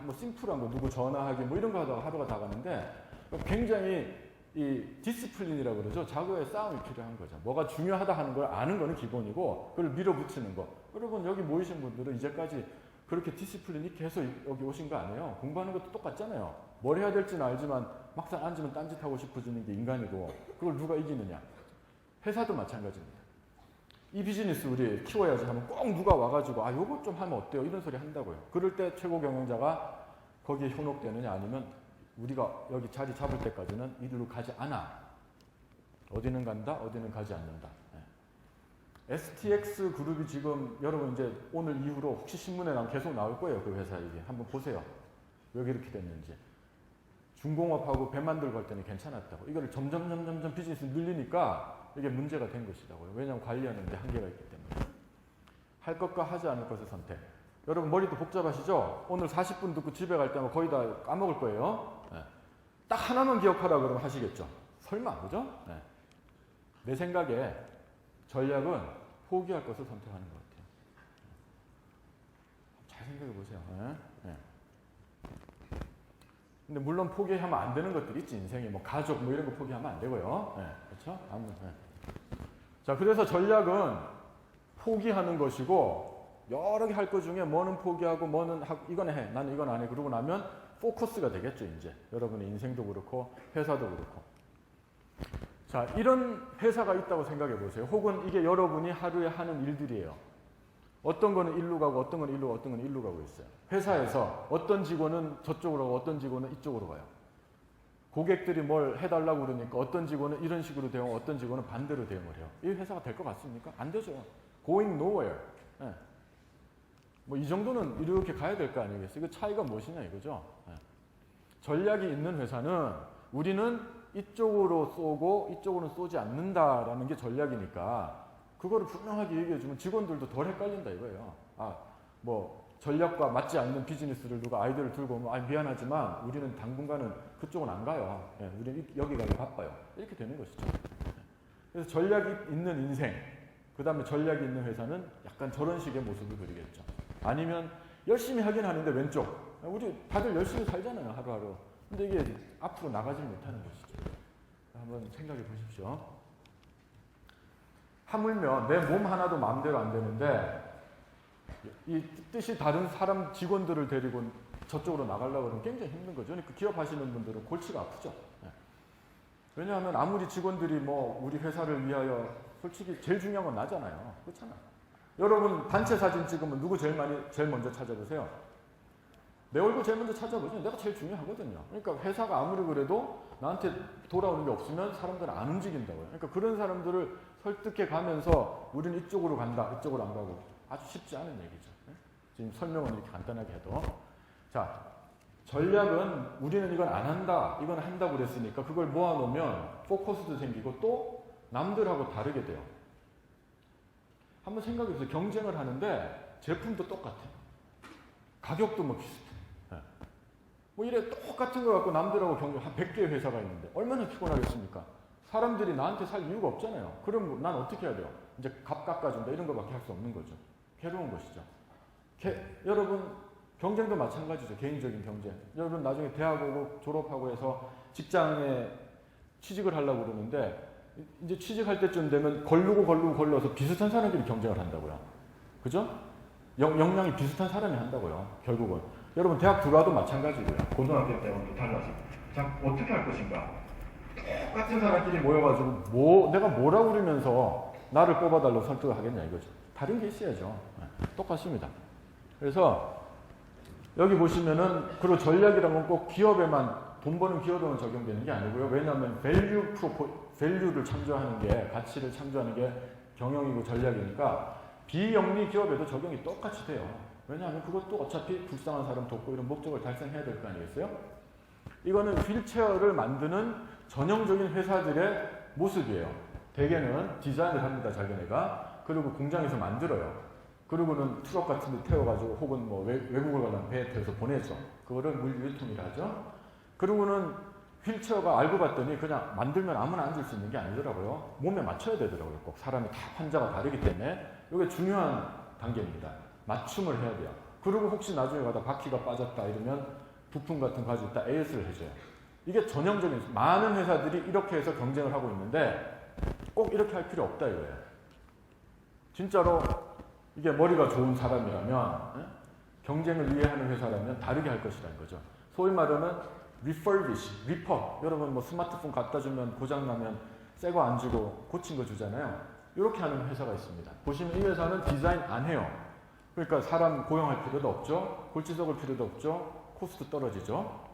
뭐 심플한 거, 누구 전화하기 뭐 이런 거 하다가 하루가 다 가는데 굉장히 이 디스플린이라고 그러죠. 자고의 싸움이 필요한 거죠. 뭐가 중요하다 하는 걸 아는 거는 기본이고 그걸 밀어붙이는 거. 여러분 여기 모이신 분들은 이제까지 그렇게 디스플린이 계속 여기 오신 거 아니에요? 공부하는 것도 똑같잖아요. 뭘 해야 될지는 알지만 막상 앉으면 딴짓하고 싶어지는 게 인간이고 그걸 누가 이기느냐. 회사도 마찬가지입니다. 이 비즈니스 우리 키워야지 하면 꼭 누가 와가지고 요거 좀 하면 어때요? 이런 소리 한다고요. 그럴 때 최고 경영자가 거기에 현혹되느냐 아니면 우리가 여기 자리 잡을 때까지는 이리로 가지 않아. 어디는 간다, 어디는 가지 않는다. STX 그룹이 지금 여러분 이제 오늘 이후로 혹시 신문에 계속 나올 거예요. 그 회사 이게 한번 보세요. 왜 이렇게 됐는지. 중공업하고 배 만들고 할 때는 괜찮았다고. 이거를 점점 비즈니스 늘리니까 이게 문제가 된 것이라고요. 왜냐하면 관리하는 데 한계가 있기 때문에. 할 것과 하지 않을 것의 선택. 여러분 머리도 복잡하시죠? 오늘 40분 듣고 집에 갈 때면 거의 다 까먹을 거예요. 딱 하나만 기억하라 그러면 하시겠죠? 설마, 그죠? 내 생각에 전략은 포기할 것을 선택하는 것 같아요. 잘 생각해 보세요. 근데 물론 포기하면 안 되는 것들이 있지. 인생에 뭐 가족 뭐 이런 거 포기하면 안 되고요. 그렇죠? 자, 그래서 전략은 포기하는 것이고 여러 개 할 것 중에 뭐는 포기하고 뭐는 하고 이건 해. 나는 이건 안 해. 그러고 나면 포커스가 되겠죠, 이제. 여러분의 인생도 그렇고 회사도 그렇고. 자, 이런 회사가 있다고 생각해 보세요. 혹은 이게 여러분이 하루에 하는 일들이에요. 어떤 거는 일로 가고 어떤 건 일로 가고 어떤 건 일로 가고 있어요. 회사에서 어떤 직원은 저쪽으로 가고 어떤 직원은 이쪽으로 가요. 고객들이 뭘 해달라고 그러니까 어떤 직원은 이런 식으로 대응하고 어떤 직원은 반대로 대응을 해요. 이 회사가 될 것 같습니까? 안 되죠. Going nowhere. 예. 뭐 이 정도는 이렇게 가야 될 거 아니겠어요? 그 차이가 무엇이냐 이거죠. 예. 전략이 있는 회사는 우리는 이쪽으로 쏘고 이쪽으로는 쏘지 않는다라는 게 전략이니까 그거를 분명하게 얘기해주면 직원들도 덜 헷갈린다 이거예요. 뭐 전략과 맞지 않는 비즈니스를 누가 아이디어를 들고 오면 미안하지만 우리는 당분간은 그쪽은 안 가요. 예, 우리는 여기 가기 바빠요. 이렇게 되는 것이죠. 그래서 전략이 있는 인생, 그 다음에 전략이 있는 회사는 약간 저런 식의 모습을 그리겠죠. 아니면 열심히 하긴 하는데 왼쪽. 우리 다들 열심히 살잖아요, 하루하루. 근데 이게 앞으로 나가지 못하는 것이죠. 한번 생각해 보십시오. 하물며 내 몸 하나도 마음대로 안 되는데 이 뜻이 다른 사람 직원들을 데리고 저쪽으로 나가려고 하면 굉장히 힘든 거죠. 그러니까 기업하시는 분들은 골치가 아프죠. 왜냐하면 아무리 직원들이 뭐 우리 회사를 위하여 솔직히 제일 중요한 건 나잖아요. 그렇잖아. 여러분 단체 사진 찍으면 누구 제일 먼저 찾아보세요? 내 얼굴 제일 먼저 찾아보죠. 내가 제일 중요하거든요. 그러니까 회사가 아무리 그래도 나한테 돌아오는 게 없으면 사람들은 안 움직인다고요. 그러니까 그런 사람들을 설득해 가면서 우리는 이쪽으로 간다, 이쪽으로 안 가고 아주 쉽지 않은 얘기죠. 지금 설명은 이렇게 간단하게 해도. 자, 전략은 우리는 이건 안 한다, 이건 한다고 그랬으니까 그걸 모아놓으면 포커스도 생기고 또 남들하고 다르게 돼요. 한번 생각해보세요. 경쟁을 하는데 제품도 똑같아. 가격도 뭐 비슷해. 뭐 이래 똑같은 거 갖고 남들하고 경쟁, 한 100개의 회사가 있는데 얼마나 피곤하겠습니까? 사람들이 나한테 살 이유가 없잖아요. 그럼 난 어떻게 해야 돼요? 이제 값 깎아준다 이런 거밖에 할 수 없는 거죠. 괴로운 것이죠. 여러분 경쟁도 마찬가지죠. 개인적인 경쟁. 여러분 나중에 대학 오고 졸업하고 해서 직장에 취직을 하려고 그러는데 이제 취직할 때쯤 되면 걸러서 비슷한 사람들이 경쟁을 한다고요. 그죠? 역량이 비슷한 사람이 한다고요. 결국은. 여러분 대학 들어와도 마찬가지고요. 고등학교 때는 달라서. 자, 어떻게 할 것인가? 똑같은 사람끼리 모여가지고 내가 뭐라고 그러면서 나를 뽑아달라고 설득을 하겠냐 이거죠. 다른 게 있어야죠. 똑같습니다. 그래서 여기 보시면은 그리고 전략이란 건 꼭 기업에만 돈 버는 기업에만 적용되는 게 아니고요. 왜냐하면 밸류를 창조하는 게 가치를 창조하는 게 경영이고 전략이니까 비영리 기업에도 적용이 똑같이 돼요. 왜냐하면 그것도 어차피 불쌍한 사람 돕고 이런 목적을 달성해야 될 거 아니겠어요? 이거는 휠체어를 만드는 전형적인 회사들의 모습이에요. 대개는 디자인을 합니다, 자기네가. 그리고 공장에서 만들어요. 그리고는 트럭 같은 데 태워가지고 혹은 뭐 외국을 가려면 배에 태워서 보내죠. 그거를 물유통이라 하죠. 그리고는 휠체어가 알고 봤더니 그냥 만들면 아무나 앉을 수 있는 게 아니더라고요. 몸에 맞춰야 되더라고요. 꼭 사람이 다 환자가 다르기 때문에 이게 중요한 단계입니다. 맞춤을 해야 돼요. 그리고 혹시 나중에 가다 바퀴가 빠졌다 이러면 부품 같은 거 가지고 있다 AS를 해줘요. 이게 전형적인 많은 회사들이 이렇게 해서 경쟁을 하고 있는데 꼭 이렇게 할 필요 없다 이거예요. 진짜로 이게 머리가 좋은 사람이라면 경쟁을 위해 하는 회사라면 다르게 할 것이라는 거죠. 소위 말하면 refurbish, 리퍼. 여러분 뭐 스마트폰 갖다 주면 고장 나면 새 거 안 주고 고친 거 주잖아요. 이렇게 하는 회사가 있습니다. 보시면 이 회사는 디자인 안 해요. 그러니까 사람 고용할 필요도 없죠. 골치 썩을 필요도 없죠. 코스트 떨어지죠.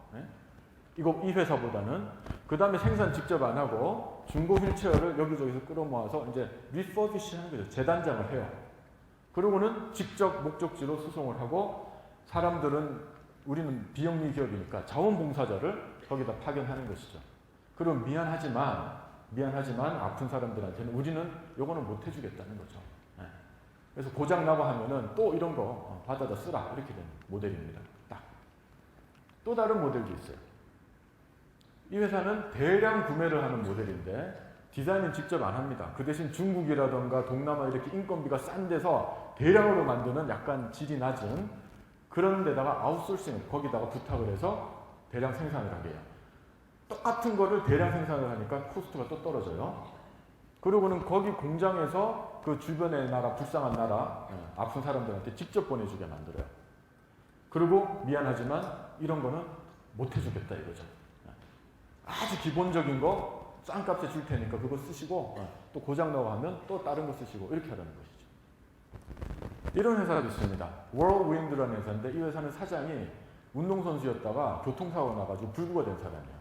이 회사보다는. 그 다음에 생산 직접 안 하고 중고 휠체어를 여기저기서 끌어모아서 이제 리퍼비시 하는 거죠. 재단장을 해요. 그리고는 직접 목적지로 수송을 하고 사람들은 우리는 비영리 기업이니까 자원봉사자를 거기다 파견하는 것이죠. 그럼 미안하지만 아픈 사람들한테는 우리는 요거는 못 해주겠다는 거죠. 그래서 고장나고 하면은 또 이런 거 받아다 쓰라 이렇게 되는 모델입니다. 딱. 또 다른 모델도 있어요. 이 회사는 대량 구매를 하는 모델인데 디자인은 직접 안 합니다. 그 대신 중국이라던가 동남아 이렇게 인건비가 싼 데서 대량으로 만드는 약간 질이 낮은 그런 데다가 아웃소싱 거기다가 부탁을 해서 대량 생산을 하게 해요. 똑같은 거를 대량 생산을 하니까 코스트가 또 떨어져요. 그리고는 거기 공장에서 그 주변의 나라, 불쌍한 나라, 아픈 사람들한테 직접 보내주게 만들어요. 그리고 미안하지만 이런 거는 못 해주겠다 이거죠. 아주 기본적인 거 싼 값에 줄 테니까 그거 쓰시고 또 고장나고 하면 또 다른 거 쓰시고 이렇게 하라는 것이죠. 이런 회사가 있습니다. 월드윈드라는 회사인데 이 회사는 사장이 운동선수였다가 교통사고가 나가지고 불구가 된 사람이에요.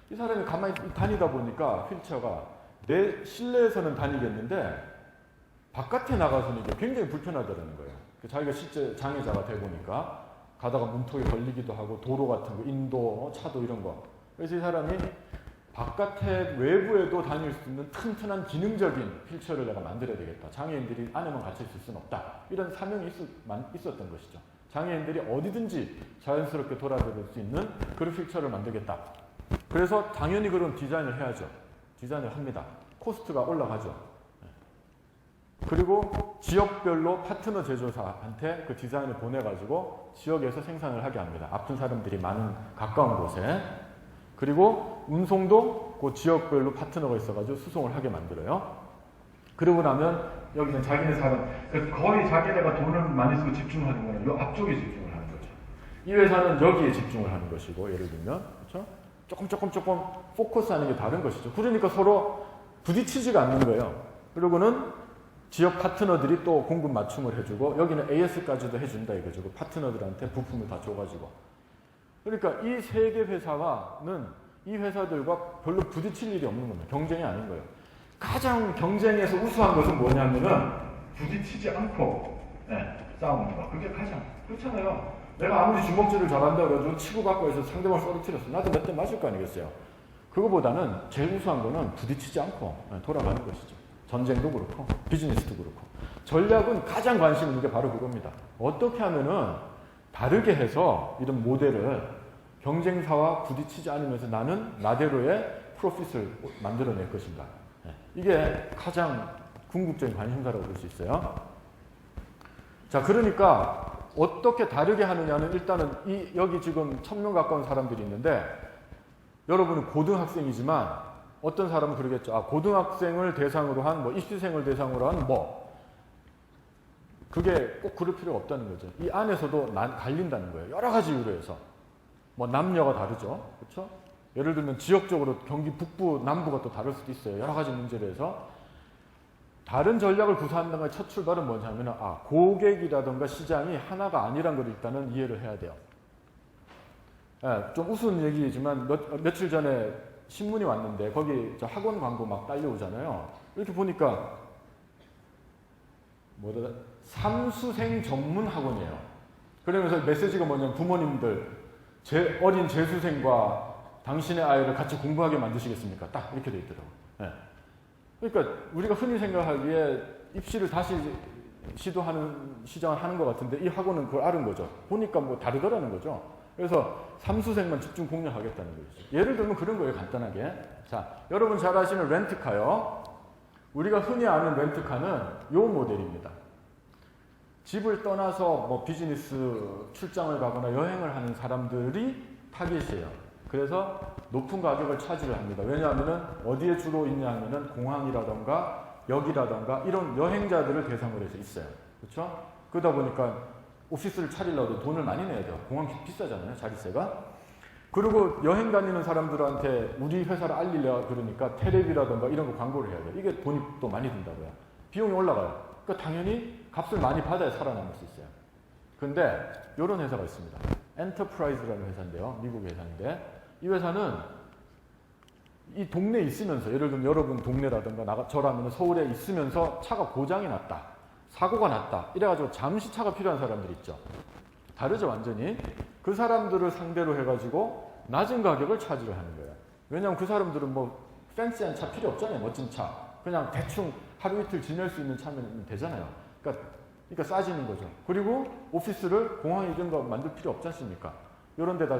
이 사람이 가만히 다니다 보니까 휠체어가 내 실내에서는 다니겠는데 바깥에 나가서는 이게 굉장히 불편하다는 거예요. 자기가 실제 장애자가 돼 보니까 가다가 문턱에 걸리기도 하고 도로 같은 거, 인도, 차도 이런 거. 그래서 이 사람이 바깥에 외부에도 다닐 수 있는 튼튼한 기능적인 휠체어를 내가 만들어야 되겠다. 장애인들이 안에만 갇혀 있을 수는 없다. 이런 사명이 있었던 것이죠. 장애인들이 어디든지 자연스럽게 돌아다닐 수 있는 그런 휠체어를 만들겠다. 그래서 당연히 그런 디자인을 해야죠. 디자인을 합니다. 코스트가 올라가죠. 그리고 지역별로 파트너 제조사한테 그 디자인을 보내가지고 지역에서 생산을 하게 합니다. 아픈 사람들이 많은 가까운 곳에. 그리고 운송도 그 지역별로 파트너가 있어가지고 수송을 하게 만들어요. 그러고 나면 여기는 자기네 사람, 거의 자기네가 돈을 많이 쓰고 집중하는 거는 이 앞쪽에 집중을 하는 거죠. 이 회사는 여기에 집중을 하는 것이고, 예를 들면, 그렇죠? 조금 포커스하는 게 다른 것이죠. 그러니까 서로 부딪히지가 않는 거예요. 그리고는 지역 파트너들이 또 공급 맞춤을 해주고, 여기는 AS까지도 해준다 이거죠. 그 파트너들한테 부품을 다 줘가지고. 그러니까 이 세 개 회사는 이 회사들과 별로 부딪힐 일이 없는 겁니다. 경쟁이 아닌 거예요. 가장 경쟁에서 우수한 것은 뭐냐면은 부딪히지 않고 싸우는 거. 그게 가장 그렇잖아요. 내가 아무리 주먹질을 잘한다 그래도 치고받고 해서 상대방을 쏘러뜨렸어. 나도 몇 대 맞을 거 아니겠어요. 그거보다는 제일 우수한 거는 부딪히지 않고 돌아가는 것이죠. 전쟁도 그렇고 비즈니스도 그렇고. 전략은 가장 관심 있는 게 바로 그겁니다. 어떻게 하면은 다르게 해서 이런 모델을 경쟁사와 부딪히지 않으면서 나는 나대로의 프로핏을 만들어낼 것인가. 이게 가장 궁극적인 관심사라고 볼 수 있어요. 자, 그러니까 어떻게 다르게 하느냐는 일단은 여기 지금 1000명 가까운 사람들이 있는데 여러분은 고등학생이지만 어떤 사람은 그러겠죠. 아, 고등학생을 대상으로 한 뭐 입시생을 대상으로 한 뭐 그게 꼭 그럴 필요가 없다는 거죠. 이 안에서도 갈린다는 거예요. 여러 가지 이유로 해서. 뭐 남녀가 다르죠. 그렇죠? 예를 들면 지역적으로 경기 북부, 남부가 또 다를 수도 있어요. 여러 가지 문제로 해서. 다른 전략을 구사한다는 첫 출발은 뭐냐면 고객이라든가 시장이 하나가 아니란 걸 일단은 이해를 해야 돼요. 좀 우스운 얘기지만 며칠 전에 신문이 왔는데 거기 학원 광고 막 딸려오잖아요. 이렇게 보니까 삼수생 전문 학원이에요. 그러면서 메시지가 뭐냐면 부모님들 어린 재수생과 당신의 아이를 같이 공부하게 만드시겠습니까? 딱 이렇게 돼 있더라고요. 그러니까 우리가 흔히 생각하기에 입시를 다시 시장을 하는 것 같은데 이 학원은 그걸 알은 거죠. 보니까 뭐 다르더라는 거죠. 그래서 삼수생만 집중 공략하겠다는 거죠. 예를 들면 그런 거예요, 간단하게. 자, 여러분 잘 아시는 렌트카요. 우리가 흔히 아는 렌트카는 이 모델입니다. 집을 떠나서 뭐 비즈니스 출장을 가거나 여행을 하는 사람들이 타깃이에요. 그래서 높은 가격을 차지를 합니다. 왜냐하면 어디에 주로 있냐 하면은 공항이라던가 역이라던가 이런 여행자들을 대상으로 해서 있어요. 그렇죠? 그러다 보니까 오피스를 차리려고 돈을 많이 내야 돼요. 공항 비싸잖아요, 자릿세가. 그리고 여행 다니는 사람들한테 우리 회사를 알리려 그러니까 텔레비라던가 이런 거 광고를 해야 돼요. 이게 돈이 또 많이 든다고요. 비용이 올라가요. 그러니까 당연히 값을 많이 받아야 살아남을 수 있어요. 근데 이런 회사가 있습니다. 엔터프라이즈라는 회사인데요. 미국 회사인데 이 회사는 이 동네에 있으면서 예를 들면 여러분 동네라든가 저라면 서울에 있으면서 차가 고장이 났다. 사고가 났다. 이래가지고 잠시 차가 필요한 사람들 있죠. 다르죠, 완전히. 그 사람들을 상대로 해가지고 낮은 가격을 차지를 하는 거예요. 왜냐하면 그 사람들은 뭐 팬시한 차 필요 없잖아요. 멋진 차. 그냥 대충 하루 이틀 지낼 수 있는 차면 되잖아요. 그러니까 싸지는 거죠. 그리고 오피스를 공항 이런 거 만들 필요 없지 않습니까? 이런 데다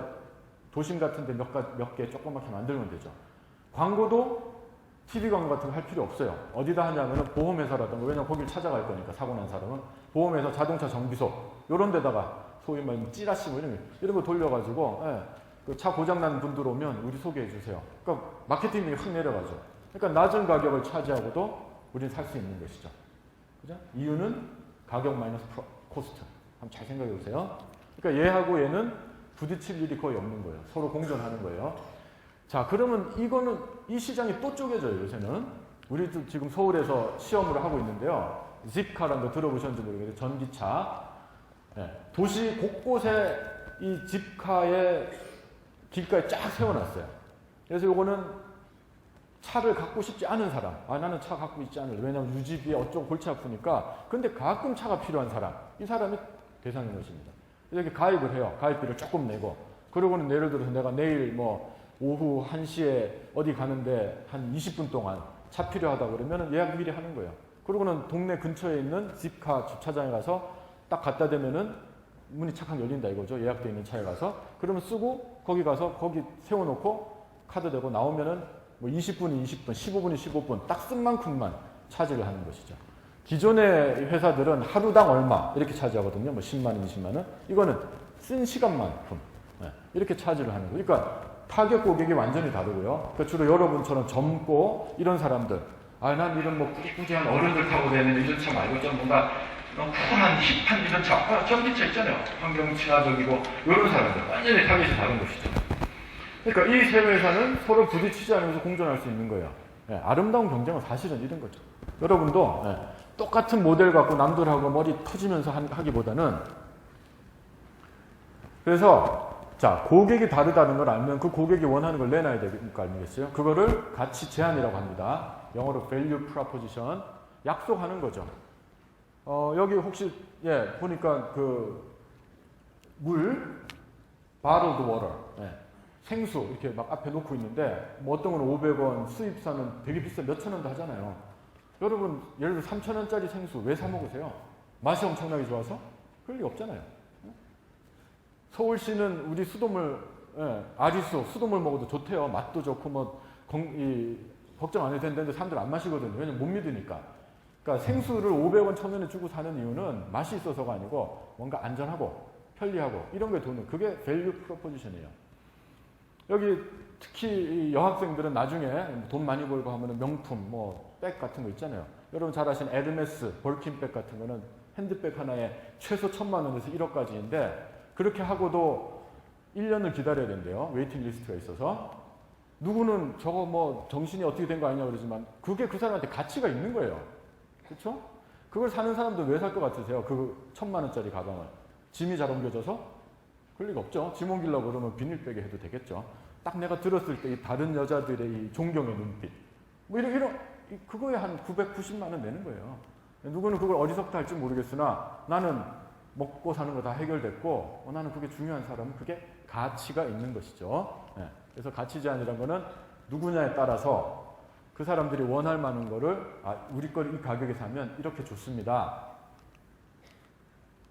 도심 같은 데 몇 개 조그맣게 만들면 되죠. 광고도 TV 광고 같은 거 할 필요 없어요. 어디다 하냐면 보험회사라든가, 왜냐면 거길 찾아갈 거니까, 사고 난 사람은. 보험회사, 자동차 정비소, 이런 데다가 소위 말하면 찌라시 뭐 이런 거 돌려가지고, 그 차 고장난 분들 오면 우리 소개해 주세요. 그러니까 마케팅이 확 내려가죠. 그러니까 낮은 가격을 차지하고도 우리는 살 수 있는 것이죠. 그죠? 이유는 가격 마이너스 코스트. 한번 잘 생각해 보세요. 그러니까 얘하고 얘는 부딪힐 일이 거의 없는 거예요. 서로 공존하는 거예요. 자, 그러면 이 시장이 또 쪼개져요, 요새는. 우리도 지금 서울에서 시험을 하고 있는데요. 집카라는 거 들어보셨는지 모르겠는데, 전기차. 도시 곳곳에 이 집카의 길가에 쫙 세워놨어요. 그래서 요거는 차를 갖고 싶지 않은 사람, 나는 차 갖고 있지 않을래. 왜냐하면 유지비에 어쩌고 골치 아프니까. 근데 가끔 차가 필요한 사람, 이 사람이 대상인 것입니다. 이렇게 가입을 해요. 가입비를 조금 내고. 그러고는 예를 들어서 내가 내일 뭐 오후 1시에 어디 가는데 한 20분 동안 차 필요하다 그러면 예약 미리 하는 거예요. 그러고는 동네 근처에 있는 집카 주차장에 가서 딱 갖다 대면은 문이 착각 열린다 이거죠. 예약되어 있는 차에 가서. 그러면 쓰고 거기 가서 거기 세워놓고 카드 대고 나오면은 뭐 20분이 20분, 15분이 15분 딱 쓴 만큼만 차지를 하는 것이죠. 기존의 회사들은 하루당 얼마 이렇게 차지하거든요. 뭐 10만 원, 20만 원. 이거는 쓴 시간만큼 이렇게 차지를 하는 거예요. 그러니까 타겟 고객이 완전히 다르고요. 그러니까 주로 여러분처럼 젊고 이런 사람들, 난 이런 뭐 꾸준한 어른들 타고 다니는 이런 차 말고 좀 뭔가 쿨한 힙한 이런 차, 전기차 있잖아요. 환경 친화적이고 이런 사람들 완전히 타겟이 다른 것이죠. 그러니까 이 세 회사는 서로 부딪히지 않으면서 공존할 수 있는 거예요. 아름다운 경쟁은 사실은 이런 거죠. 여러분도 똑같은 모델 갖고 남들하고 머리 터지면서 하기보다는, 그래서 자, 고객이 다르다는 걸 알면 그 고객이 원하는 걸 내놔야 될 거 아니겠어요? 그거를 가치 제안이라고 합니다. 영어로 value proposition. 약속하는 거죠. 여기 혹시 보니까 그 물, bottled water, 생수 이렇게 막 앞에 놓고 있는데 뭐 어떤 건 500원, 수입사는 되게 비싸 몇천 원도 하잖아요. 여러분 예를 들어 3,000원짜리 생수 왜 사 먹으세요? 맛이 엄청나게 좋아서? 그럴 리가 없잖아요. 서울시는 우리 수돗물, 아리수, 수돗물 먹어도 좋대요. 맛도 좋고 걱정 안 해도 된다는데 사람들 안 마시거든요. 왜냐면 못 믿으니까. 그러니까 생수를 500원, 1,000원에 주고 사는 이유는 맛이 있어서가 아니고 뭔가 안전하고 편리하고 이런 거에 도는, 그게 밸류 프로포지션이에요. 여기 특히 여학생들은 나중에 돈 많이 벌고 하면 명품, 백 같은 거 있잖아요. 여러분 잘 아시는 에르메스, 벌킨백 같은 거는 핸드백 하나에 최소 1,000만 원에서 1억까지인데 그렇게 하고도 1년을 기다려야 된대요. 웨이팅 리스트가 있어서. 누구는 저거 정신이 어떻게 된 거 아니냐 그러지만 그게 그 사람한테 가치가 있는 거예요. 그렇죠? 그걸 사는 사람들 왜 살 것 같으세요? 그 1,000만 원짜리 가방을. 짐이 잘 옮겨져서? 그럴 리가 없죠. 짐 옮기려고 그러면 비닐백에 해도 되겠죠. 딱 내가 들었을 때 이 다른 여자들의 이 존경의 눈빛. 그거에 한 990만 원 내는 거예요. 누구는 그걸 어디서부터 할지 모르겠으나 나는 먹고 사는 거 다 해결됐고 나는 그게 중요한 사람은 그게 가치가 있는 것이죠. 그래서 가치 제한이라는 거는 누구냐에 따라서 그 사람들이 원할 만한 거를 우리 걸 이 가격에 사면 이렇게 좋습니다.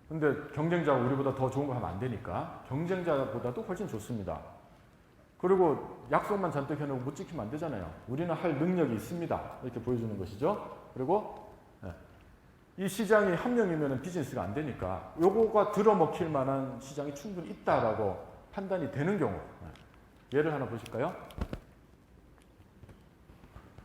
근데 경쟁자가 우리보다 더 좋은 거 하면 안 되니까 경쟁자보다도 훨씬 좋습니다. 그리고 약속만 잔뜩 해놓고 못 지키면 안 되잖아요. 우리는 할 능력이 있습니다. 이렇게 보여주는 것이죠. 그리고 이 시장이 한 명이면 비즈니스가 안 되니까 요거가 들어먹힐 만한 시장이 충분히 있다라고 판단이 되는 경우. 예를 하나 보실까요?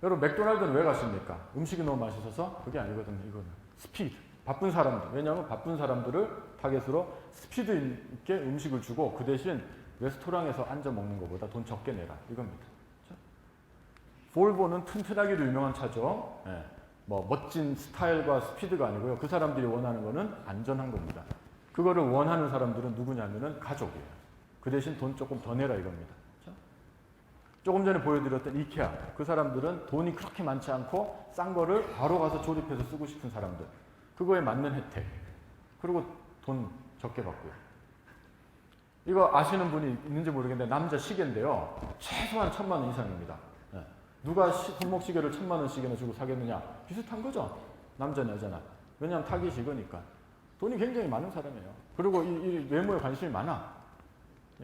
여러분 맥도날드는 왜 가십니까? 음식이 너무 맛있어서? 그게 아니거든요. 이거는 스피드. 바쁜 사람들. 왜냐하면 바쁜 사람들을 타겟으로 스피드 있게 음식을 주고 그 대신 레스토랑에서 앉아 먹는 것보다 돈 적게 내라. 이겁니다. 그렇죠? 볼보는 튼튼하기로 유명한 차죠. 멋진 스타일과 스피드가 아니고요. 그 사람들이 원하는 거는 안전한 겁니다. 그거를 원하는 사람들은 누구냐면은 가족이에요. 그 대신 돈 조금 더 내라 이겁니다. 그렇죠? 조금 전에 보여드렸던 이케아. 그 사람들은 돈이 그렇게 많지 않고 싼 거를 바로 가서 조립해서 쓰고 싶은 사람들. 그거에 맞는 혜택. 그리고 돈 적게 받고요. 이거 아시는 분이 있는지 모르겠는데 남자 시계인데요. 최소한 1,000만 원 이상입니다. 누가 손목시계를 1,000만 원씩이나 주고 사겠느냐? 비슷한 거죠. 남자나 여자나. 왜냐하면 타깃이 이거니까. 돈이 굉장히 많은 사람이에요. 그리고 이 외모에 관심이 많아.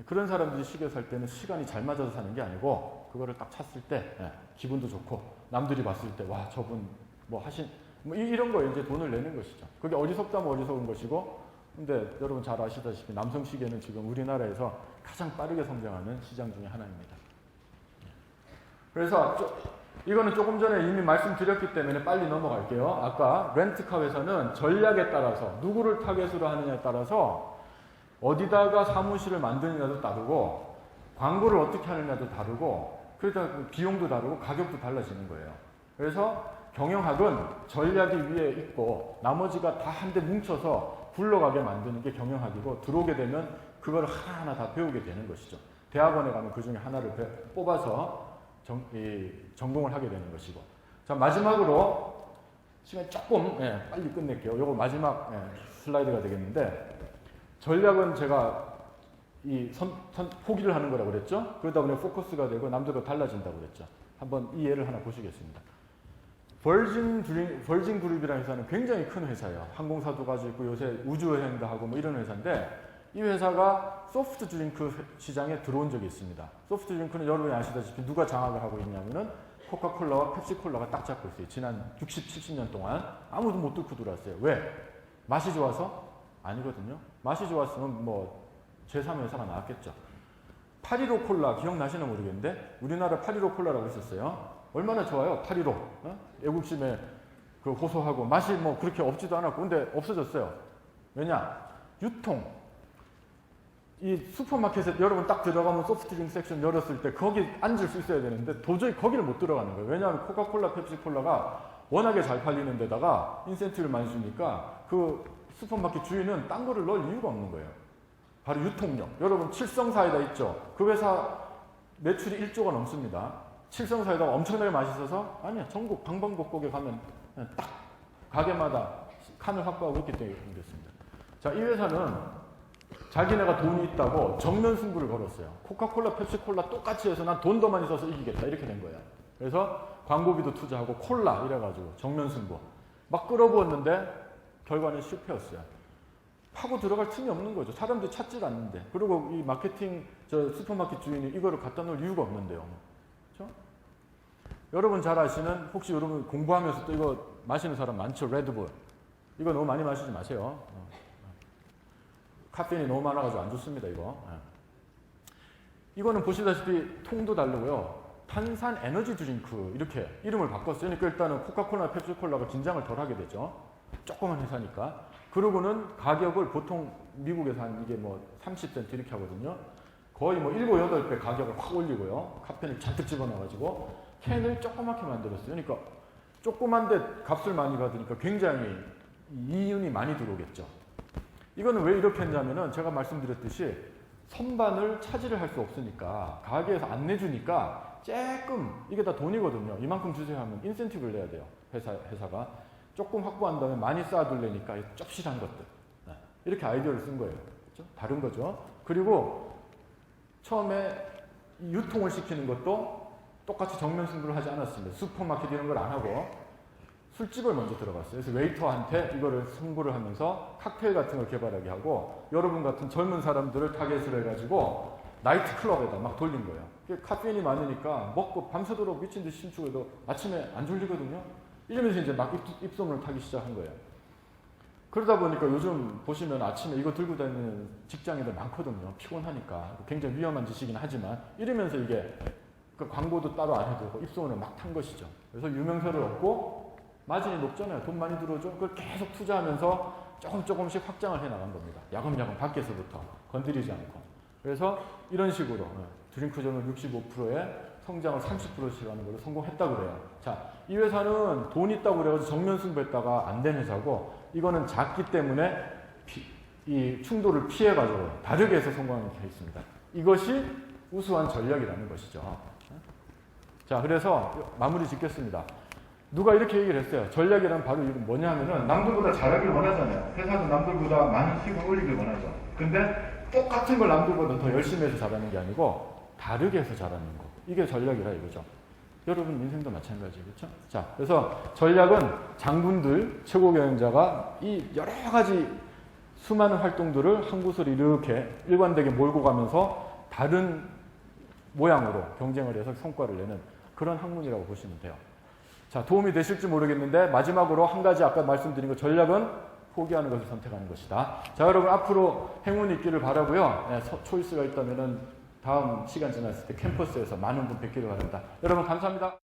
그런 사람들이 시계 살 때는 시간이 잘 맞아서 사는 게 아니고 그거를 딱 찼을 때 기분도 좋고 남들이 봤을 때 와 저분 이런 거에 이제 돈을 내는 것이죠. 그게 어리석다면 어리석은 것이고 근데 여러분 잘 아시다시피 남성 시계는 지금 우리나라에서 가장 빠르게 성장하는 시장 중에 하나입니다. 그래서 이거는 조금 전에 이미 말씀드렸기 때문에 빨리 넘어갈게요. 아까 렌트카 회사는 전략에 따라서 누구를 타겟으로 하느냐에 따라서 어디다가 사무실을 만드느냐도 다르고 광고를 어떻게 하느냐도 다르고 그러다 비용도 다르고 가격도 달라지는 거예요. 그래서 경영학은 전략이 위에 있고 나머지가 다 한데 뭉쳐서 굴러가게 만드는 게 경영학이고 들어오게 되면 그걸 하나하나 다 배우게 되는 것이죠. 대학원에 가면 그 중에 하나를 뽑아서 전공을 하게 되는 것이고. 자, 마지막으로 시간 조금 빨리 끝낼게요. 이거 마지막 슬라이드가 되겠는데, 전략은 제가 포기를 하는 거라고 그랬죠. 그러다 보니 포커스가 되고 남들과 달라진다고 그랬죠. 한번 이 예를 하나 보시겠습니다. 버진 그룹이라는 회사는 굉장히 큰 회사예요. 항공사도 가지고 있고 요새 우주여행도 하고 뭐 이런 회사인데, 이 회사가 소프트 드링크 시장에 들어온 적이 있습니다. 소프트 드링크는 여러분이 아시다시피 누가 장악을 하고 있냐면은 코카콜라와 펩시콜라가 딱 잡고 있어요. 지난 60, 70년 동안 아무도 못 뚫고 들어왔어요. 왜? 맛이 좋아서? 아니거든요. 맛이 좋았으면 뭐 제3회사가 나왔겠죠. 815 콜라 기억나시나 모르겠는데 우리나라 815 콜라라고 있었어요. 얼마나 좋아요. 815. 애국심에 그 고소하고 맛이 뭐 그렇게 없지도 않았고, 근데 없어졌어요. 왜냐? 유통. 이 슈퍼마켓에 여러분 딱 들어가면 소프트드링크 섹션 열었을 때 거기 앉을 수 있어야 되는데 도저히 거기를 못 들어가는 거예요. 왜냐하면 코카콜라, 펩시콜라가 워낙에 잘 팔리는 데다가 인센티브를 많이 주니까 그 슈퍼마켓 주인은 딴 거를 넣을 이유가 없는 거예요. 바로 유통력. 여러분 칠성사이다 있죠? 그 회사 매출이 1조가 넘습니다. 칠성사이다가 엄청나게 맛있어서 아니야, 전국 방방곡곡에 가면 그냥 딱 가게마다 칸을 확보하고 있기 때문에 그렇습니다. 자, 이 회사는 자기네가 돈이 있다고 정면 승부를 걸었어요. 코카콜라, 펩시콜라 똑같이 해서 난 돈 더 많이 써서 이기겠다 이렇게 된 거예요. 그래서 광고비도 투자하고 콜라 이래가지고 정면 승부 막 끌어부었는데 결과는 실패였어요. 파고 들어갈 틈이 없는 거죠. 사람들이 찾질 않는데. 그리고 이 마케팅 슈퍼마켓 주인이 이거를 갖다 놓을 이유가 없는데요. 그렇죠? 여러분 잘 아시는, 혹시 여러분 공부하면서 또 이거 마시는 사람 많죠? 레드불. 이거 너무 많이 마시지 마세요. 카페인이 너무 많아가지고 안 좋습니다, 이거. 이거는 보시다시피 통도 다르고요. 탄산 에너지 드링크 이렇게 이름을 바꿨어요. 그러니까 일단은 코카콜라, 펩시콜라가 긴장을 덜 하게 되죠. 조그만 회사니까. 그러고는 가격을 보통 미국에서 한 이게 뭐 30센트 이렇게 하거든요. 거의 뭐 7, 8배 가격을 확 올리고요. 카페인을 잔뜩 집어넣어가지고 캔을 조그맣게 만들었어요. 그러니까 조그만데 값을 많이 받으니까 굉장히 이윤이 많이 들어오겠죠. 이거는 왜 이렇게 했냐면은 제가 말씀드렸듯이 선반을 차지를 할 수 없으니까 가게에서 안 내주니까 조금, 이게 다 돈이거든요. 이만큼 주세요 하면 인센티브를 내야 돼요. 회사가 조금 확보한 다음에 많이 쌓아둘래니까 쩝실한 것들 이렇게 아이디어를 쓴 거예요. 그렇죠? 다른 거죠. 그리고 처음에 유통을 시키는 것도 똑같이 정면 승부를 하지 않았습니다. 슈퍼마켓 이런 걸 안 하고 술집을 먼저 들어갔어요. 그래서 웨이터한테 이거를 홍보를 하면서 칵테일 같은 걸 개발하게 하고, 여러분 같은 젊은 사람들을 타겟으로 해가지고 나이트 클럽에다 막 돌린 거예요. 카페인이 많으니까 먹고 밤새도록 미친 듯이 춤추고도 아침에 안 졸리거든요. 이러면서 이제 막 입소문을 타기 시작한 거예요. 그러다 보니까 요즘 보시면 아침에 이거 들고 다니는 직장인들 많거든요. 피곤하니까. 굉장히 위험한 짓이긴 하지만 이러면서 이게 그 광고도 따로 안 해도 입소문을 막 탄 것이죠. 그래서 유명세를 얻고 마진이 높잖아요. 돈 많이 들어오죠. 그걸 계속 투자하면서 조금씩 확장을 해나간 겁니다. 야금야금 밖에서부터 건드리지 않고. 그래서 이런 식으로 드링크존을 65%에 성장을 30%씩 하는 걸로 성공했다고 그래요. 자, 이 회사는 돈 있다고 그래가지고 정면 승부했다가 안 된 회사고, 이거는 작기 때문에 이 충돌을 피해가지고 다르게 해서 성공하는 케이스입니다. 이것이 우수한 전략이라는 것이죠. 자, 그래서 마무리 짓겠습니다. 누가 이렇게 얘기를 했어요. 전략이란 바로 이건 뭐냐 하면은 남들보다 잘하길 원하잖아요. 회사도 남들보다 많은 수익을 올리길 원하죠. 근데 똑같은 걸 남들보다 더 열심히 해서 잘하는 게 아니고 다르게 해서 잘하는 거. 이게 전략이라 이거죠. 여러분 인생도 마찬가지, 그렇죠? 자, 그래서 전략은 장군들, 최고 경영자가 이 여러 가지 수많은 활동들을 한 곳으로 이렇게 일관되게 몰고 가면서 다른 모양으로 경쟁을 해서 성과를 내는 그런 학문이라고 보시면 돼요. 자, 도움이 되실지 모르겠는데 마지막으로 한 가지 아까 말씀드린 것, 전략은 포기하는 것을 선택하는 것이다. 자, 여러분 앞으로 행운이 있기를 바라고요. 네, 초이스가 있다면은 다음 시간 지났을 때 캠퍼스에서 많은 분 뵙기를 바랍니다. 여러분 감사합니다.